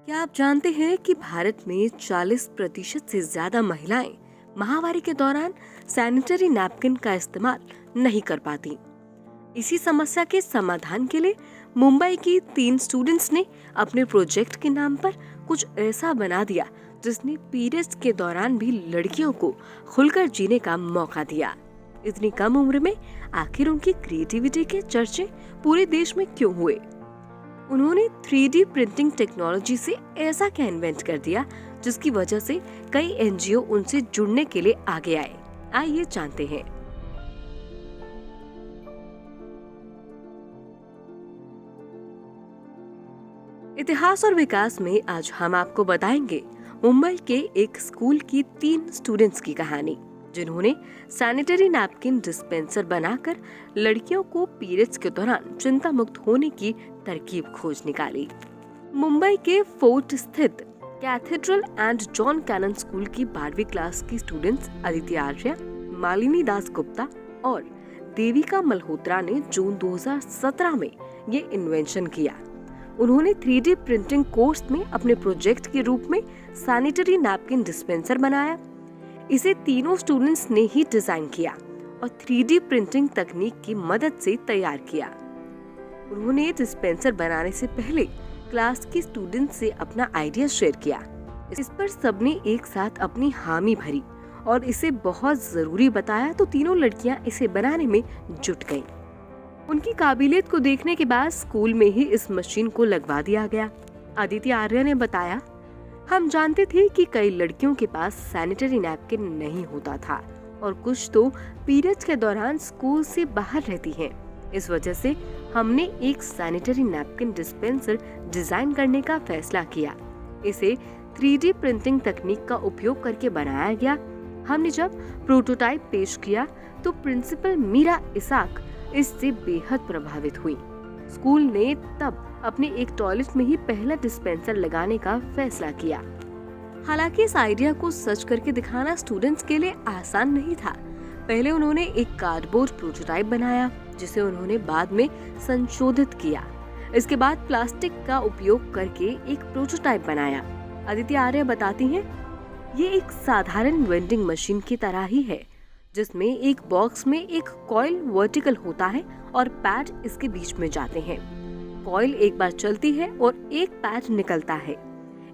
क्या आप जानते हैं कि भारत में 40% से ज्यादा महिलाएं महामारी के दौरान सैनिटरी नैपकिन का इस्तेमाल नहीं कर पाती। इसी समस्या के समाधान के लिए मुंबई की 3 स्टूडेंट्स ने अपने प्रोजेक्ट के नाम पर कुछ ऐसा बना दिया जिसने पीरियड्स के दौरान भी लड़कियों को खुलकर जीने का मौका दिया। इतनी कम उम्र में आखिर उनकी क्रिएटिविटी के चर्चे पूरे देश में क्यों हुए? उन्होंने 3D प्रिंटिंग टेक्नोलॉजी से ऐसा क्या इन्वेंट कर दिया जिसकी वजह से कई एनजीओ उनसे जुड़ने के लिए आगे आए। आइए जानते हैं। इतिहास और विकास में आज हम आपको बताएंगे मुंबई के एक स्कूल की 3 स्टूडेंट्स की कहानी, जिन्होंने सैनिटरी नैपकिन डिस्पेंसर बनाकर लड़कियों को पीरियड्स के दौरान चिंता मुक्त होने की तरकीब खोज निकाली। मुंबई के फोर्ट स्थित cathedral and John Connon school की 12वीं क्लास की स्टूडेंट्स अदिति आर्या, मालिनी दास गुप्ता और देविका मल्होत्रा ने जून 2017 में ये इन्वेंशन किया। उन्होंने 3D प्रिंटिंग कोर्स में अपने प्रोजेक्ट के रूप में सैनिटरी नैपकिन डिस्पेंसर बनाया। इसे तीनों स्टूडेंट्स ने ही डिजाइन किया और 3D प्रिंटिंग तकनीक की मदद से तैयार किया। उन्होंने डिस्पेंसर बनाने से पहले क्लास की स्टूडेंट्स से अपना आइडिया शेयर किया। इस पर सबने एक साथ अपनी हामी भरी और इसे बहुत जरूरी बताया, तो तीनों लड़कियां इसे बनाने में जुट गईं। उनकी काबिलियत को देखने के बाद स्कूल में ही इस मशीन को लगवा दिया गया। अदिति आर्या ने बताया, हम जानते थे कि कई लड़कियों के पास सैनिटरी नैपकिन नहीं होता था और कुछ तो पीरियड्स के दौरान स्कूल से बाहर रहती हैं। इस वजह से हमने एक सैनिटरी नैपकिन डिस्पेंसर डिजाइन करने का फैसला किया। इसे 3D प्रिंटिंग तकनीक का उपयोग करके बनाया गया। हमने जब प्रोटोटाइप पेश किया तो प्रिंसिपल मीरा इसाक इससे बेहद प्रभावित हुई। स्कूल ने तब अपने एक टॉयलेट में ही पहला डिस्पेंसर लगाने का फैसला किया। हालांकि इस आइडिया को सच करके दिखाना स्टूडेंट्स के लिए आसान नहीं था। पहले उन्होंने एक कार्डबोर्ड प्रोटोटाइप बनाया, जिसे उन्होंने बाद में संशोधित किया। इसके बाद प्लास्टिक का उपयोग करके एक प्रोटोटाइप बनाया। अदिति आर्य बताती हैं, ये एक साधारण वेंडिंग मशीन की तरह ही है, जिसमें एक बॉक्स में एक कॉइल वर्टिकल होता है और पैड इसके बीच में जाते हैं। कॉइल एक बार चलती है और एक पैड निकलता है।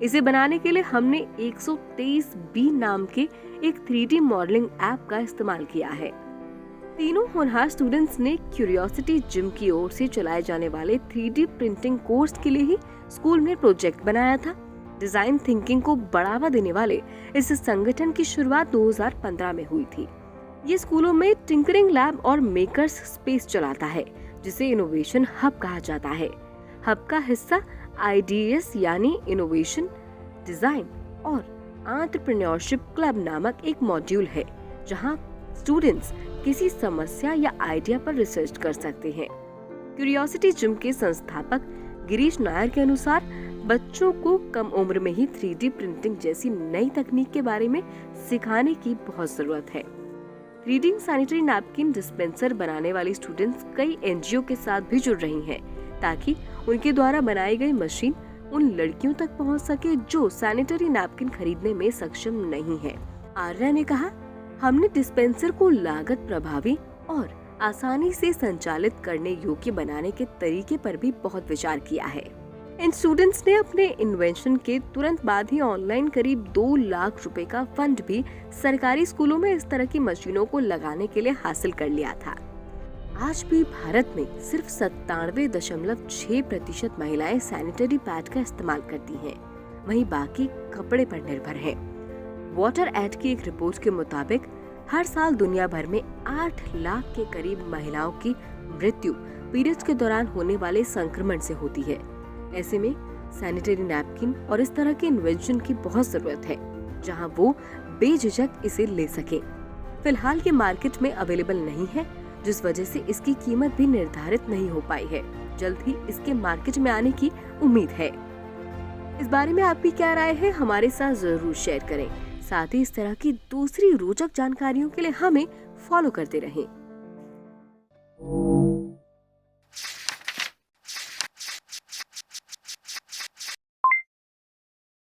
इसे बनाने के लिए हमने 123B नाम के एक 3D मॉडलिंग ऐप का इस्तेमाल किया है। तीनों होनहार स्टूडेंट्स ने क्यूरियोसिटी जिम की ओर से चलाए जाने वाले 3D प्रिंटिंग कोर्स के लिए ही स्कूल में प्रोजेक्ट बनाया था। डिजाइन थिंकिंग को बढ़ावा देने वाले इस संगठन की शुरुआत 2015 में हुई थी। ये स्कूलों में टिंकरिंग लैब और मेकर्स स्पेस चलाता है, जिसे इनोवेशन हब कहा जाता है। हब का हिस्सा IDS यानी इनोवेशन, डिजाइन और एंटरप्रेन्योरशिप क्लब नामक एक मॉड्यूल है, जहां स्टूडेंट्स किसी समस्या या आइडिया पर रिसर्च कर सकते हैं। क्यूरियोसिटी जिम के संस्थापक गिरीश नायर के अनुसार बच्चों को कम उम्र में ही 3D प्रिंटिंग जैसी नई तकनीक के बारे में सिखाने की बहुत जरूरत है। 3D सैनिटरी नैपकिन डिस्पेंसर बनाने वाली स्टूडेंट्स कई एनजीओ के साथ भी जुड़ रही हैं, ताकि उनके द्वारा बनाई गई मशीन उन लड़कियों तक पहुंच सके जो सैनिटरी नैपकिन खरीदने में सक्षम नहीं है। आर्या ने कहा, हमने डिस्पेंसर को लागत प्रभावी और आसानी से संचालित करने योग्य बनाने के तरीके पर भी बहुत विचार किया है। इन स्टूडेंट्स ने अपने इन्वेंशन के तुरंत बाद ही ऑनलाइन करीब 2 लाख रुपए का फंड भी सरकारी स्कूलों में इस तरह की मशीनों को लगाने के लिए हासिल कर लिया था। आज भी भारत में सिर्फ 97.6% महिलाएं सैनिटरी पैड का इस्तेमाल करती हैं, वहीं बाकी कपड़े पर निर्भर हैं। वाटर एड की एक रिपोर्ट के मुताबिक हर साल दुनिया भर में 8 लाख के करीब महिलाओं की मृत्यु पीरियड्स के दौरान होने वाले संक्रमण से होती है। ऐसे में सैनिटरी नैपकिन और इस तरह के इन्वेंशन की बहुत जरूरत है, जहां वो बेझिझक इसे ले सके। फिलहाल ये मार्केट में अवेलेबल नहीं है, जिस वजह से इसकी कीमत भी निर्धारित नहीं हो पाई है। जल्द ही इसके मार्केट में आने की उम्मीद है। इस बारे में आपकी क्या राय है, हमारे साथ जरूर शेयर करें। साथ ही इस तरह की दूसरी रोचक जानकारियों के लिए हमें फॉलो करते रहें।